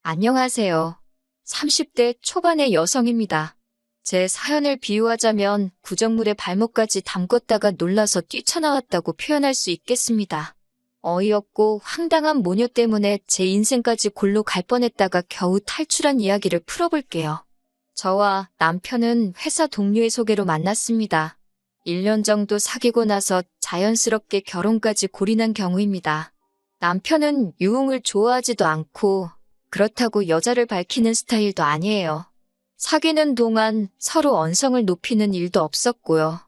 안녕하세요. 30대 초반의 여성입니다. 제 사연을 비유하자면 구정물에 발목까지 담궜다가 놀라서 뛰쳐나왔다고 표현할 수 있겠습니다. 어이없고 황당한 모녀 때문에 제 인생까지 골로 갈 뻔했다가 겨우 탈출한 이야기를 풀어볼게요. 저와 남편은 회사 동료의 소개로 만났습니다. 1년 정도 사귀고 나서 자연스럽게 결혼까지 골인한 경우입니다. 남편은 유흥을 좋아하지도 않고 그렇다고 여자를 밝히는 스타일도 아니에요. 사귀는 동안 서로 언성을 높이는 일도 없었고요.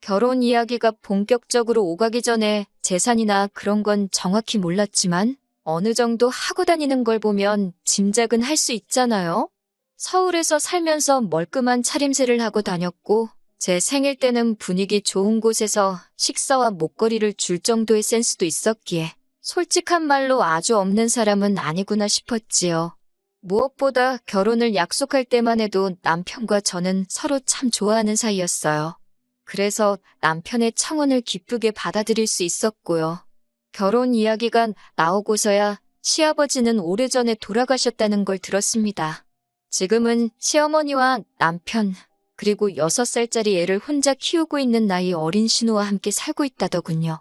결혼 이야기가 본격적으로 오가기 전에 재산이나 그런 건 정확히 몰랐지만 어느 정도 하고 다니는 걸 보면 짐작은 할 수 있잖아요. 서울에서 살면서 멀끔한 차림새를 하고 다녔고 제 생일 때는 분위기 좋은 곳에서 식사와 목걸이를 줄 정도의 센스도 있었기에 솔직한 말로 아주 없는 사람은 아니구나 싶었지요. 무엇보다 결혼을 약속할 때만 해도 남편과 저는 서로 참 좋아하는 사이였어요. 그래서 남편의 청혼을 기쁘게 받아들일 수 있었고요. 결혼 이야기가 나오고서야 시아버지는 오래전에 돌아가셨다는 걸 들었습니다. 지금은 시어머니와 남편, 그리고 6살짜리 애를 혼자 키우고 있는 나이 어린 신우와 함께 살고 있다더군요.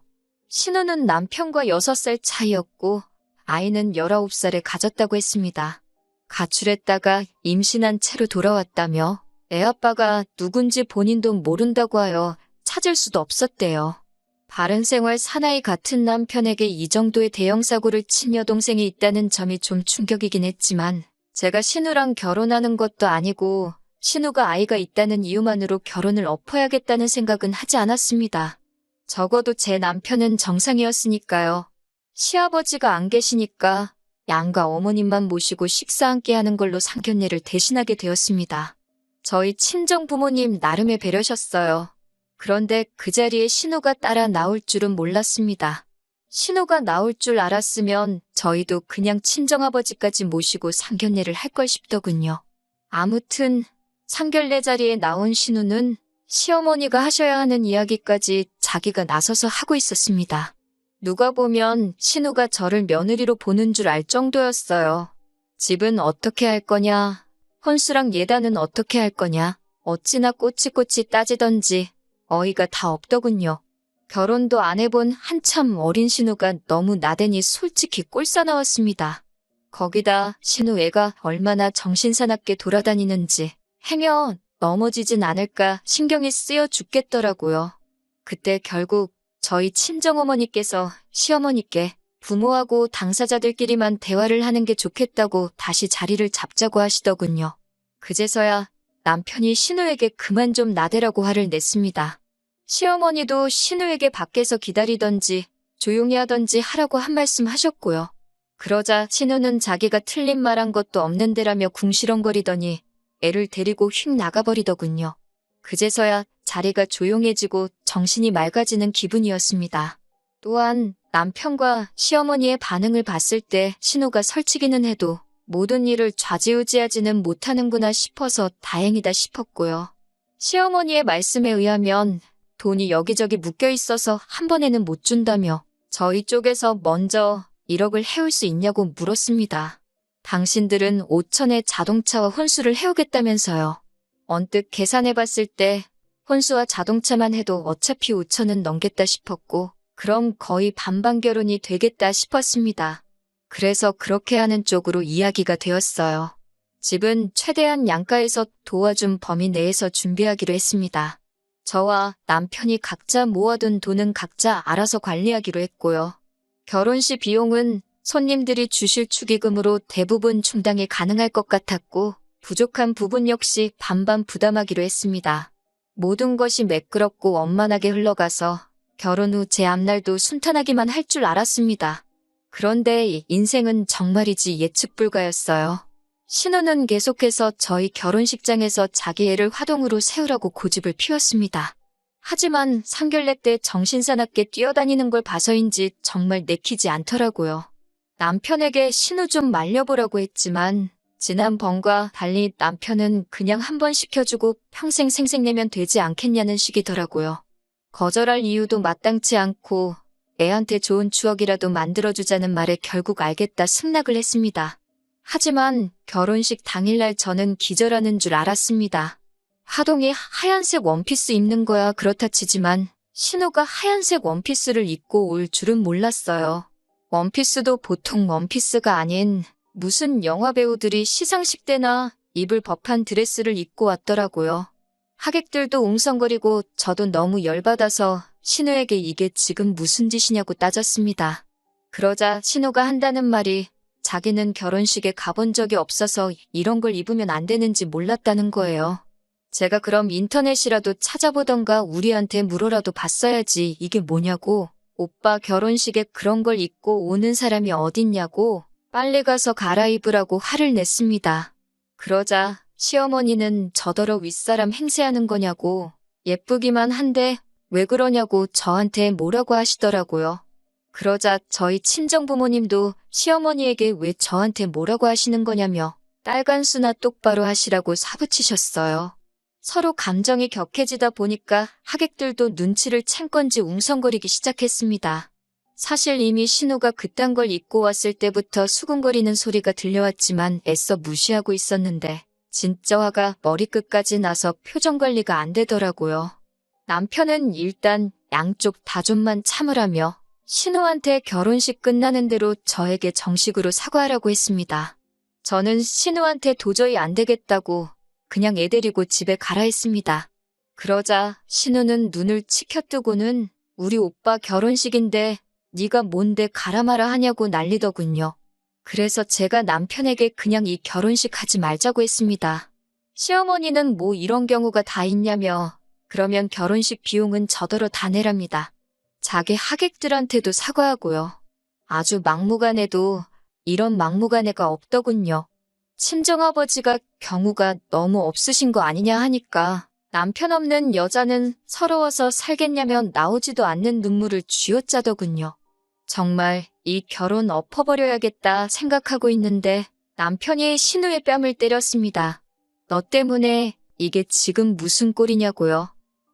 신우는 남편과 6살 차이였고 아이는 19살에 가졌다고 했습니다. 가출했다가 임신한 채로 돌아왔다며 애아빠가 누군지 본인도 모른다고 하여 찾을 수도 없었대요. 바른생활 사나이 같은 남편에게 이 정도의 대형 사고를 친 여동생이 있다는 점이 좀 충격이긴 했지만 제가 신우랑 결혼하는 것도 아니고 신우가 아이가 있다는 이유만으로 결혼을 엎어야겠다는 생각은 하지 않았습니다. 적어도 제 남편은 정상이었으니까요. 시아버지가 안 계시니까 양가 어머님만 모시고 식사 함께 하는 걸로 상견례를 대신하게 되었습니다. 저희 친정 부모님 나름의 배려셨어요. 그런데 그 자리에 신우가 따라 나올 줄은 몰랐습니다. 신우가 나올 줄 알았으면 저희도 그냥 친정아버지까지 모시고 상견례를 할 걸 싶더군요. 아무튼 상견례 자리에 나온 신우는 시어머니가 하셔야 하는 이야기까지 자기가 나서서 하고 있었습니다. 누가 보면 신우가 저를 며느리로 보는 줄 알 정도였어요. 집은 어떻게 할 거냐, 혼수랑 예단은 어떻게 할 거냐, 어찌나 꼬치꼬치 따지던지 어이가 다 없더군요. 결혼도 안 해본 한참 어린 신우가 너무 나대니 솔직히 꼴싸나웠습니다. 거기다 신우 애가 얼마나 정신사납게 돌아다니는지 행여 넘어지진 않을까 신경이 쓰여 죽겠더라고요. 그때 결국 저희 친정어머니께서 시어머니께 부모하고 당사자들끼리만 대화를 하는 게 좋겠다고 다시 자리를 잡자고 하시더군요. 그제서야 남편이 신우에게 그만 좀 나대라고 화를 냈습니다. 시어머니도 신우에게 밖에서 기다리던지 조용히 하던지 하라고 한 말씀 하셨고요. 그러자 신우는 자기가 틀린 말 한 것도 없는데라며 궁시렁거리더니 애를 데리고 휙 나가버리더군요. 그제서야 자리가 조용해지고 정신이 맑아지는 기분이었습니다. 또한 남편과 시어머니의 반응을 봤을 때 신우가 설치기는 해도 모든 일을 좌지우지하지는 못하는구나 싶어서 다행이다 싶었고요. 시어머니의 말씀에 의하면 돈이 여기저기 묶여 있어서 한 번에는 못 준다며 저희 쪽에서 먼저 1억을 해올 수 있냐고 물었습니다. 당신들은 5천의 자동차와 혼수를 해오겠다면서요. 언뜻 계산해봤을 때 혼수와 자동차만 해도 어차피 5천은 넘겠다 싶었고 그럼 거의 반반 결혼이 되겠다 싶었습니다. 그래서 그렇게 하는 쪽으로 이야기가 되었어요. 집은 최대한 양가에서 도와준 범위 내에서 준비하기로 했습니다. 저와 남편이 각자 모아둔 돈은 각자 알아서 관리하기로 했고요. 결혼식 비용은 손님들이 주실 축의금으로 대부분 충당이 가능할 것 같았고 부족한 부분 역시 반반 부담하기로 했습니다. 모든 것이 매끄럽고 원만하게 흘러가서 결혼 후 제 앞날도 순탄하기만 할 줄 알았습니다. 그런데 인생은 정말이지 예측 불가였어요. 신우는 계속해서 저희 결혼식장에서 자기 애를 화동으로 세우라고 고집을 피웠습니다. 하지만 상견례 때 정신사납게 뛰어다니는 걸 봐서인지 정말 내키지 않더라고요. 남편에게 신우 좀 말려보라고 했지만 지난번과 달리 남편은 그냥 한 번 시켜주고 평생 생색내면 되지 않겠냐는 식이더라고요. 거절할 이유도 마땅치 않고 애한테 좋은 추억이라도 만들어주자는 말에 결국 알겠다 승낙을 했습니다. 하지만 결혼식 당일날 저는 기절하는 줄 알았습니다. 화동이 하얀색 원피스 입는 거야 그렇다 치지만 신우가 하얀색 원피스를 입고 올 줄은 몰랐어요. 원피스도 보통 원피스가 아닌 무슨 영화배우들이 시상식 때나 입을 법한 드레스를 입고 왔더라고요. 하객들도 웅성거리고 저도 너무 열받아서 신우에게 이게 지금 무슨 짓이냐고 따졌습니다. 그러자 신우가 한다는 말이 자기는 결혼식에 가본 적이 없어서 이런 걸 입으면 안 되는지 몰랐다는 거예요. 제가 그럼 인터넷이라도 찾아보던가 우리한테 물어라도 봤어야지 이게 뭐냐고, 오빠 결혼식에 그런 걸 입고 오는 사람이 어딨냐고 빨리 가서 갈아입으라고 화를 냈습니다. 그러자 시어머니는 저더러 윗사람 행세하는 거냐고 예쁘기만 한데 왜 그러냐고 저한테 뭐라고 하시더라고요. 그러자 저희 친정부모님도 시어머니에게 왜 저한테 뭐라고 하시는 거냐며 딸간수나 똑바로 하시라고 사부치셨어요. 서로 감정이 격해지다 보니까 하객들도 눈치를 챈 건지 웅성거리기 시작했습니다. 사실 이미 신우가 그딴 걸 입고 왔을 때부터 수군거리는 소리가 들려왔지만 애써 무시하고 있었는데 진짜 화가 머리끝까지 나서 표정 관리가 안 되더라고요. 남편은 일단 양쪽 다 좀만 참으라며 신우한테 결혼식 끝나는 대로 저에게 정식으로 사과하라고 했습니다. 저는 신우한테 도저히 안 되겠다고 그냥 애 데리고 집에 가라 했습니다. 그러자 신우는 눈을 치켜뜨고는 우리 오빠 결혼식인데 네가 뭔데 가라 마라 하냐고 난리더군요. 그래서 제가 남편에게 그냥 이 결혼식 하지 말자고 했습니다. 시어머니는 뭐 이런 경우가 다 있냐며 그러면 결혼식 비용은 저더러 다 내랍니다. 자기 하객들한테도 사과하고요. 아주 막무가내도 이런 막무가내가 없더군요. 친정아버지가 경우가 너무 없으신 거 아니냐 하니까 남편 없는 여자는 서러워서 살겠냐며 나오지도 않는 눈물을 쥐어짜더군요. 정말 이 결혼 엎어버려야겠다 생각하고 있는데 남편이 신우의 뺨을 때렸습니다. 너 때문에 이게 지금 무슨 꼴이냐고요.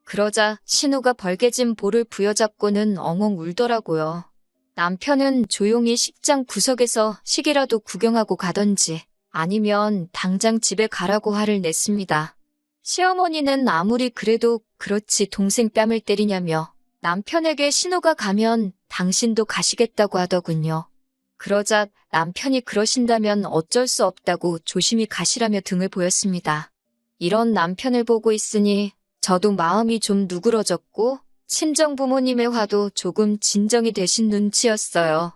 그러자 신우가 벌개진 볼을 부여잡고는 엉엉 울더라고요. 남편은 조용히 식장 구석에서 식이라도 구경하고 가던지 아니면 당장 집에 가라고 화를 냈습니다. 시어머니는 아무리 그래도 그렇지 동생 뺨을 때리냐며 남편에게 신우가 가면 당신도 가시겠다고 하더군요. 그러자 남편이 그러신다면 어쩔 수 없다고 조심히 가시라며 등을 보였습니다. 이런 남편을 보고 있으니 저도 마음이 좀 누그러졌고 친정부모님의 화도 조금 진정이 되신 눈치였어요.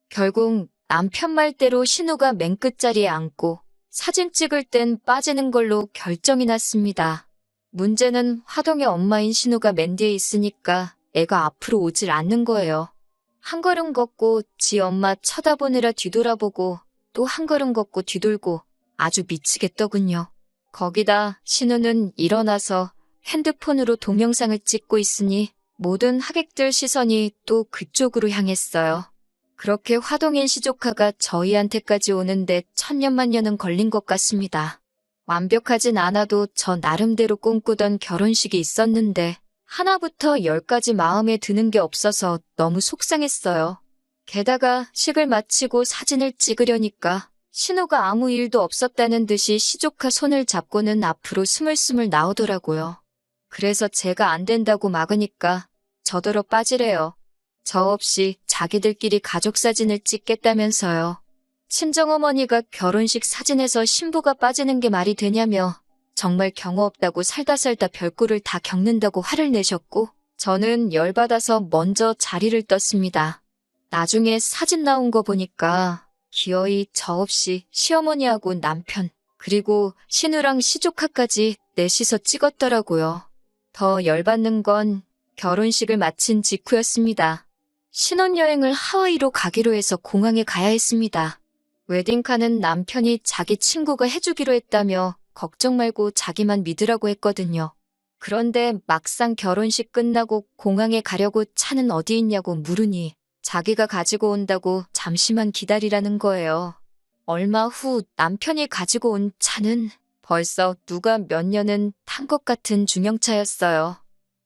결국 남편 말대로 신우가 맨 끝자리에 앉고 사진 찍을 땐 빠지는 걸로 결정이 났습니다. 문제는 화동의 엄마인 신우가 맨 뒤에 있으니까 애가 앞으로 오질 않는 거예요. 한 걸음 걷고 지 엄마 쳐다보느라 뒤돌아보고 또 한 걸음 걷고 뒤돌고 아주 미치겠더군요. 거기다 신우는 일어나서 핸드폰으로 동영상을 찍고 있으니 모든 하객들 시선이 또 그쪽으로 향했어요. 그렇게 화동인 시조카가 저희한테까지 오는데 천년만년은 걸린 것 같습니다. 완벽하진 않아도 저 나름대로 꿈꾸던 결혼식이 있었는데 하나부터 열까지 마음에 드는 게 없어서 너무 속상했어요. 게다가 식을 마치고 사진을 찍으려니까 신우가 아무 일도 없었다는 듯이 시조카 손을 잡고는 앞으로 스물스물 나오더라고요. 그래서 제가 안 된다고 막으니까 저더러 빠지래요. 저 없이 자기들끼리 가족 사진을 찍겠다면서요. 친정어머니가 결혼식 사진에서 신부가 빠지는 게 말이 되냐며 정말 경우 없다고 살다 별꼴을 다 겪는다고 화를 내셨고 저는 열받아서 먼저 자리를 떴습니다. 나중에 사진 나온 거 보니까 기어이 저 없이 시어머니하고 남편 그리고 신우랑 시조카까지 넷이서 찍었더라고요. 더 열받는 건 결혼식을 마친 직후였습니다. 신혼여행을 하와이로 가기로 해서 공항에 가야 했습니다. 웨딩카는 남편이 자기 친구가 해주기로 했다며 걱정 말고 자기만 믿으라고 했거든요. 그런데 막상 결혼식 끝나고 공항에 가려고 차는 어디 있냐고 물으니 자기가 가지고 온다고 잠시만 기다리라는 거예요. 얼마 후 남편이 가지고 온 차는 벌써 누가 몇 년은 탄 것 같은 중형차였어요.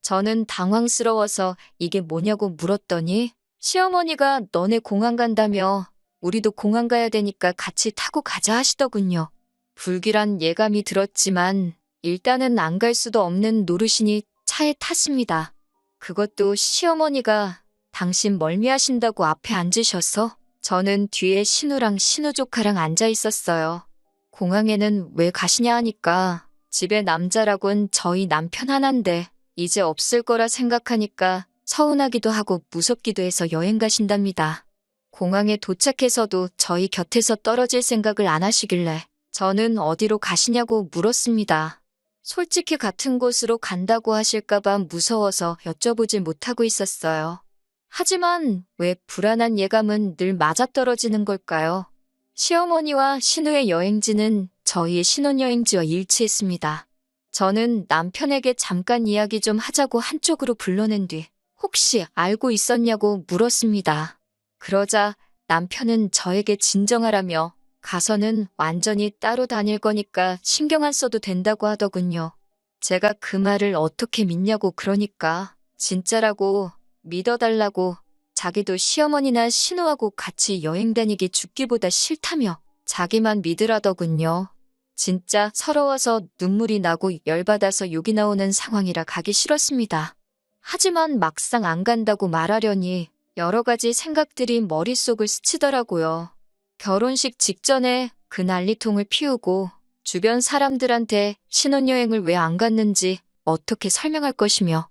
저는 당황스러워서 이게 뭐냐고 물었더니 시어머니가 너네 공항 간다며 우리도 공항 가야 되니까 같이 타고 가자 하시더군요. 불길한 예감이 들었지만 일단은 안 갈 수도 없는 노릇이니 차에 탔습니다. 그것도 시어머니가 당신 멀미하신다고 앞에 앉으셔서 저는 뒤에 신우랑 신우 조카랑 앉아 있었어요. 공항에는 왜 가시냐 하니까 집에 남자라곤 저희 남편 하나인데 이제 없을 거라 생각하니까 서운하기도 하고 무섭기도 해서 여행 가신답니다. 공항에 도착해서도 저희 곁에서 떨어질 생각을 안 하시길래 저는 어디로 가시냐고 물었습니다. 솔직히 같은 곳으로 간다고 하실까봐 무서워서 여쭤보질 못하고 있었어요. 하지만 왜 불안한 예감은 늘 맞아떨어지는 걸까요? 시어머니와 신우의 여행지는 저희의 신혼여행지와 일치했습니다. 저는 남편에게 잠깐 이야기 좀 하자고 한쪽으로 불러낸 뒤 혹시 알고 있었냐고 물었습니다. 그러자 남편은 저에게 진정하라며 가서는 완전히 따로 다닐 거니까 신경 안 써도 된다고 하더군요. 제가 그 말을 어떻게 믿냐고 그러니까 진짜라고 믿어달라고 자기도 시어머니나 신우하고 같이 여행 다니기 죽기보다 싫다며 자기만 믿으라더군요. 진짜 서러워서 눈물이 나고 열받아서 욕이 나오는 상황이라 가기 싫었습니다. 하지만 막상 안 간다고 말하려니 여러 가지 생각들이 머릿속을 스치더라고요. 결혼식 직전에 그 난리통을 피우고 주변 사람들한테 신혼여행을 왜 안 갔는지 어떻게 설명할 것이며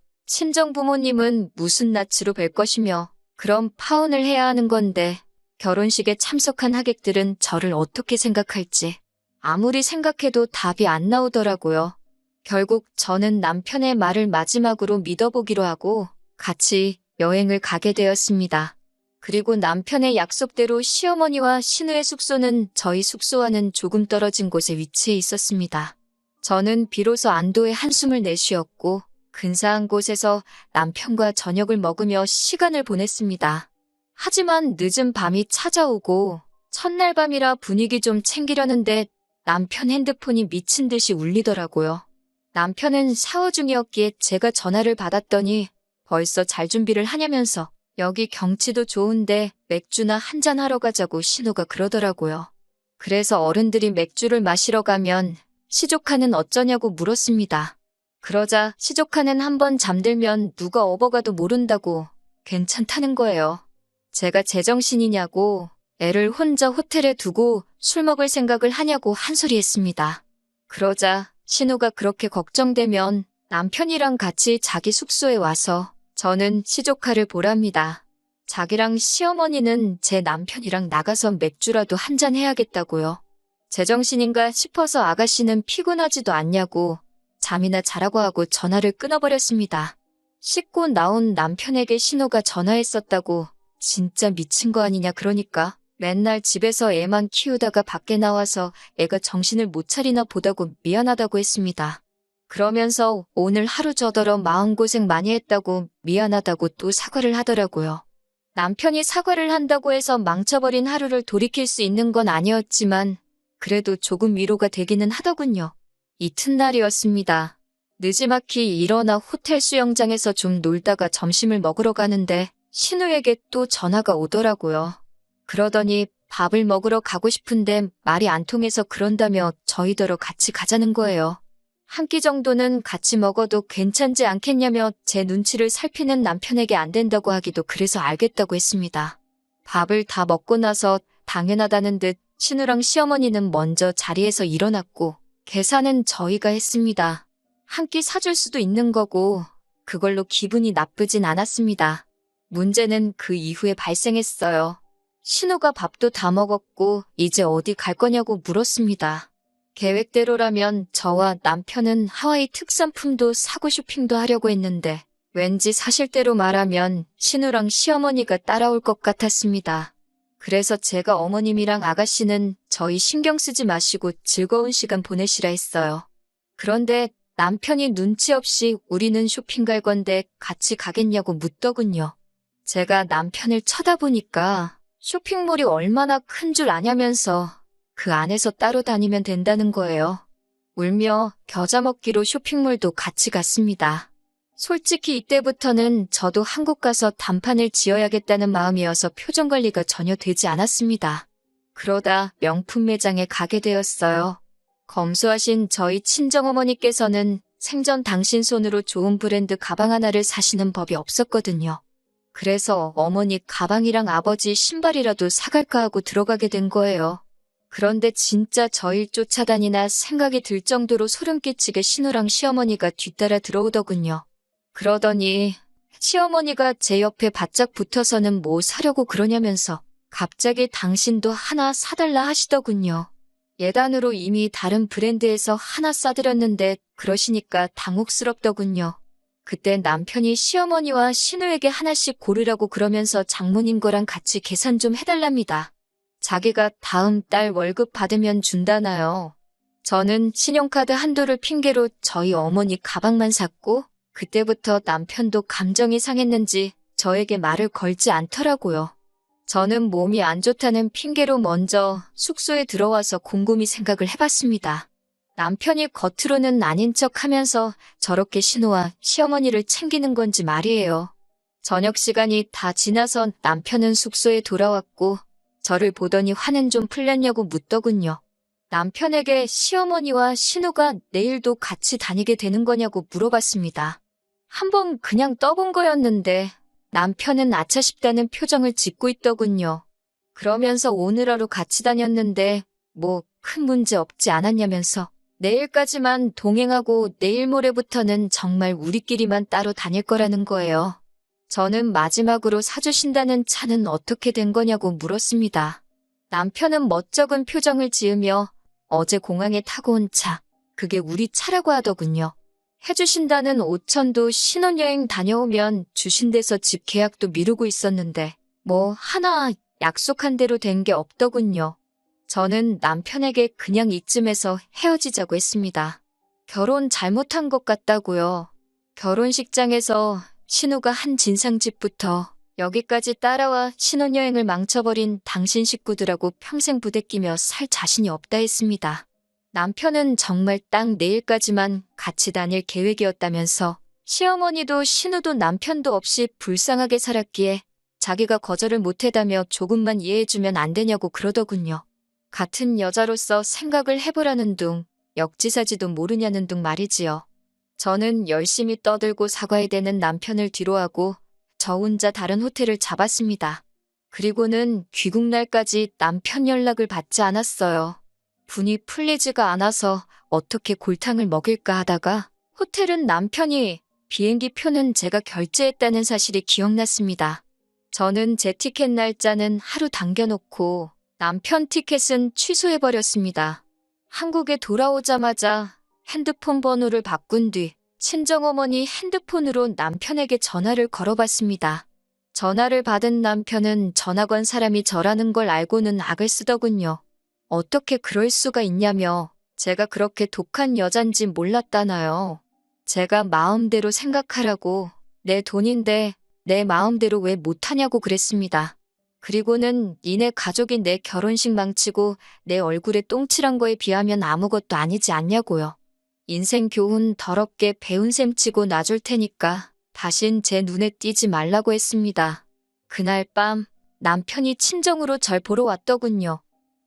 친정부모님은 무슨 낯으로 뵐 것이며 그럼 파혼을 해야 하는 건데 결혼식에 참석한 하객들은 저를 어떻게 생각할지 아무리 생각해도 답이 안 나오더라고요. 결국 저는 남편의 말을 마지막으로 믿어보기로 하고 같이 여행을 가게 되었습니다. 그리고 남편의 약속대로 시어머니와 신우의 숙소는 저희 숙소와는 조금 떨어진 곳에 위치해 있었습니다. 저는 비로소 안도의 한숨을 내쉬었고 근사한 곳에서 남편과 저녁을 먹으며 시간을 보냈습니다. 하지만 늦은 밤이 찾아오고 첫날 밤이라 분위기 좀 챙기려는데 남편 핸드폰이 미친 듯이 울리더라고요. 남편은 샤워 중이었기에 제가 전화를 받았더니 벌써 잘 준비를 하냐면서 여기 경치도 좋은데 맥주나 한잔 하러 가자고 신우가 그러더라고요. 그래서 어른들이 맥주를 마시러 가면 시조카는 어쩌냐고 물었습니다. 그러자 시조카는 한번 잠들면 누가 업어가도 모른다고 괜찮다는 거예요. 제가 제정신이냐고 애를 혼자 호텔에 두고 술 먹을 생각을 하냐고 한 소리 했습니다. 그러자 신우가 그렇게 걱정되면 남편이랑 같이 자기 숙소에 와서 저는 시조카를 보랍니다. 자기랑 시어머니는 제 남편이랑 나가서 맥주라도 한잔 해야겠다고요. 제정신인가 싶어서 아가씨는 피곤하지도 않냐고 잠이나 자라고 하고 전화를 끊어버렸습니다. 씻고 나온 남편에게 신우가 전화했었다고 진짜 미친 거 아니냐 그러니까 맨날 집에서 애만 키우다가 밖에 나와서 애가 정신을 못 차리나 보다고 미안하다고 했습니다. 그러면서 오늘 하루 저더러 마음고생 많이 했다고 미안하다고 또 사과를 하더라고요. 남편이 사과를 한다고 해서 망쳐버린 하루를 돌이킬 수 있는 건 아니었지만 그래도 조금 위로가 되기는 하더군요. 이튿날이었습니다. 느지막이 일어나 호텔 수영장에서 좀 놀다가 점심을 먹으러 가는데 신우에게 또 전화가 오더라고요. 그러더니 밥을 먹으러 가고 싶은데 말이 안 통해서 그런다며 저희더러 같이 가자는 거예요. 한 끼 정도는 같이 먹어도 괜찮지 않겠냐며 제 눈치를 살피는 남편에게 안 된다고 하기도 그래서 알겠다고 했습니다. 밥을 다 먹고 나서 당연하다는 듯 신우랑 시어머니는 먼저 자리에서 일어났고 계산은 저희가 했습니다. 한 끼 사줄 수도 있는 거고 그걸로 기분이 나쁘진 않았습니다. 문제는 그 이후에 발생했어요. 신우가 밥도 다 먹었고 이제 어디 갈 거냐고 물었습니다. 계획대로라면 저와 남편은 하와이 특산품도 사고 쇼핑도 하려고 했는데 왠지 사실대로 말하면 신우랑 시어머니가 따라올 것 같았습니다. 그래서 제가 어머님이랑 아가씨는 저희 신경 쓰지 마시고 즐거운 시간 보내시라 했어요. 그런데 남편이 눈치 없이 우리는 쇼핑 갈 건데 같이 가겠냐고 묻더군요. 제가 남편을 쳐다보니까 쇼핑몰이 얼마나 큰 줄 아냐면서 그 안에서 따로 다니면 된다는 거예요. 울며 겨자 먹기로 쇼핑몰도 같이 갔습니다. 솔직히 이때부터는 저도 한국 가서 단판을 지어야겠다는 마음이어서 표정 관리가 전혀 되지 않았습니다. 그러다 명품 매장에 가게 되었어요. 검소하신 저희 친정어머니께서는 생전 당신 손으로 좋은 브랜드 가방 하나를 사시는 법이 없었거든요. 그래서 어머니 가방이랑 아버지 신발이라도 사갈까 하고 들어가게 된 거예요. 그런데 진짜 저일 쫓아다니나 생각이 들 정도로 소름 끼치게 신우랑 시어머니가 뒤따라 들어오더군요. 그러더니 시어머니가 제 옆에 바짝 붙어서는 뭐 사려고 그러냐면서 갑자기 당신도 하나 사달라 하시더군요. 예단으로 이미 다른 브랜드에서 하나 싸드렸는데 그러시니까 당혹스럽더군요. 그때 남편이 시어머니와 신우에게 하나씩 고르라고 그러면서 장모님 거랑 같이 계산 좀 해달랍니다. 자기가 다음 달 월급 받으면 준다나요. 저는 신용카드 한도를 핑계로 저희 어머니 가방만 샀고 그때부터 남편도 감정이 상했는지 저에게 말을 걸지 않더라고요. 저는 몸이 안 좋다는 핑계로 먼저 숙소에 들어와서 곰곰이 생각을 해봤습니다. 남편이 겉으로는 아닌 척 하면서 저렇게 신우와 시어머니를 챙기는 건지 말이에요. 저녁 시간이 다 지나서 남편은 숙소에 돌아왔고 저를 보더니 화는 좀 풀렸냐고 묻더군요. 남편에게 시어머니와 신우가 내일도 같이 다니게 되는 거냐고 물어봤습니다. 한번 그냥 떠본 거였는데 남편은 아차 싶다는 표정을 짓고 있더군요. 그러면서 오늘 하루 같이 다녔는데 뭐 큰 문제 없지 않았냐면서 내일까지만 동행하고 내일 모레부터는 정말 우리끼리만 따로 다닐 거라는 거예요. 저는 마지막으로 사주신다는 차는 어떻게 된 거냐고 물었습니다. 남편은 멋쩍은 표정을 지으며 어제 공항에 타고 온 차, 그게 우리 차라고 하더군요. 해주신다는 5천도 신혼여행 다녀오면 주신 데서 집 계약도 미루고 있었는데 뭐 하나 약속한 대로 된 게 없더군요. 저는 남편에게 그냥 이쯤에서 헤어지자고 했습니다. 결혼 잘못한 것 같다고요. 결혼식장에서 신우가 한 진상짓부터 여기까지 따라와 신혼여행을 망쳐버린 당신 식구들하고 평생 부대끼며 살 자신이 없다 했습니다. 남편은 정말 딱 내일까지만 같이 다닐 계획이었다면서 시어머니도 신우도 남편도 없이 불쌍하게 살았기에 자기가 거절을 못해다며 조금만 이해해주면 안 되냐고 그러더군요. 같은 여자로서 생각을 해보라는 둥, 역지사지도 모르냐는 둥 말이지요. 저는 열심히 떠들고 사과해야 되는 남편을 뒤로하고 저 혼자 다른 호텔을 잡았습니다. 그리고는 귀국날까지 남편 연락을 받지 않았어요. 분이 풀리지가 않아서 어떻게 골탕을 먹일까 하다가 호텔은 남편이, 비행기 표는 제가 결제했다는 사실이 기억났습니다. 저는 제 티켓 날짜는 하루 당겨놓고 남편 티켓은 취소해버렸습니다. 한국에 돌아오자마자 핸드폰 번호를 바꾼 뒤 친정어머니 핸드폰으로 남편에게 전화를 걸어봤습니다. 전화를 받은 남편은 전화 건 사람이 저라는 걸 알고는 악을 쓰더군요. 어떻게 그럴 수가 있냐며 제가 그렇게 독한 여잔지 몰랐다나요. 제가 마음대로 생각하라고 내 돈인데 내 마음대로 왜 못하냐고 그랬습니다. 그리고는 니네 가족이 내 결혼식 망치고 내 얼굴에 똥칠한 거에 비하면 아무것도 아니지 않냐고요. 인생 교훈 더럽게 배운 셈 치고 놔줄 테니까 다신 제 눈에 띄지 말라고 했습니다. 그날 밤 남편이 친정으로 절 보러 왔더군요.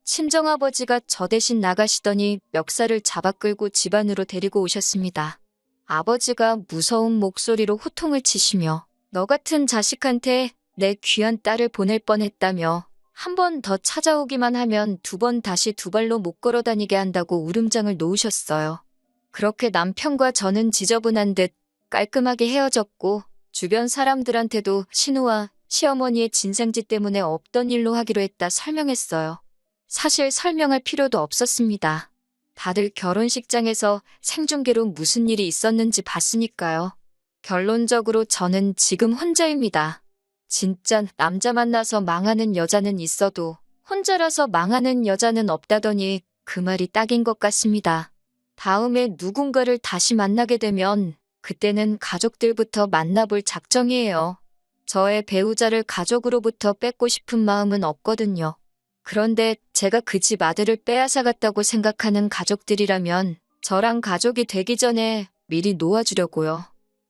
친정아버지가 저 대신 나가시더니 멱살을 잡아 끌고 집 안으로 데리고 오셨습니다. 아버지가 무서운 목소리로 호통을 치시며 너 같은 자식한테 내 귀한 딸을 보낼 뻔했다며 한 번 더 찾아오기만 하면 2번 다시 2발로 못 걸어다니게 한다고 울음장을 놓으셨어요. 그렇게 남편과 저는 지저분한 듯 깔끔하게 헤어졌고 주변 사람들한테도 신우와 시어머니의 진상짓 때문에 없던 일로 하기로 했다 설명했어요. 사실 설명할 필요도 없었습니다. 다들 결혼식장에서 생중계로 무슨 일이 있었는지 봤으니까요. 결론적으로 저는 지금 혼자입니다. 진짜 남자 만나서 망하는 여자는 있어도 혼자라서 망하는 여자는 없다더니 그 말이 딱인 것 같습니다. 다음에 누군가를 다시 만나게 되면 그때는 가족들부터 만나볼 작정이에요. 저의 배우자를 가족으로부터 뺏고 싶은 마음은 없거든요. 그런데 제가 그 집 아들을 빼앗아갔다고 생각하는 가족들이라면 저랑 가족이 되기 전에 미리 놓아주려고요.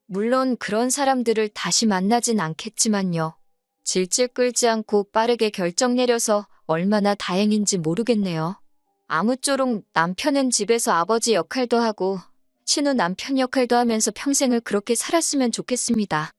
물론 그런 사람들을 다시 만나진 않겠지만요. 질질 끌지 않고 빠르게 결정 내려서 얼마나 다행인지 모르겠네요. 아무쪼록 남편은 집에서 아버지 역할도 하고 신우 남편 역할도 하면서 평생을 그렇게 살았으면 좋겠습니다.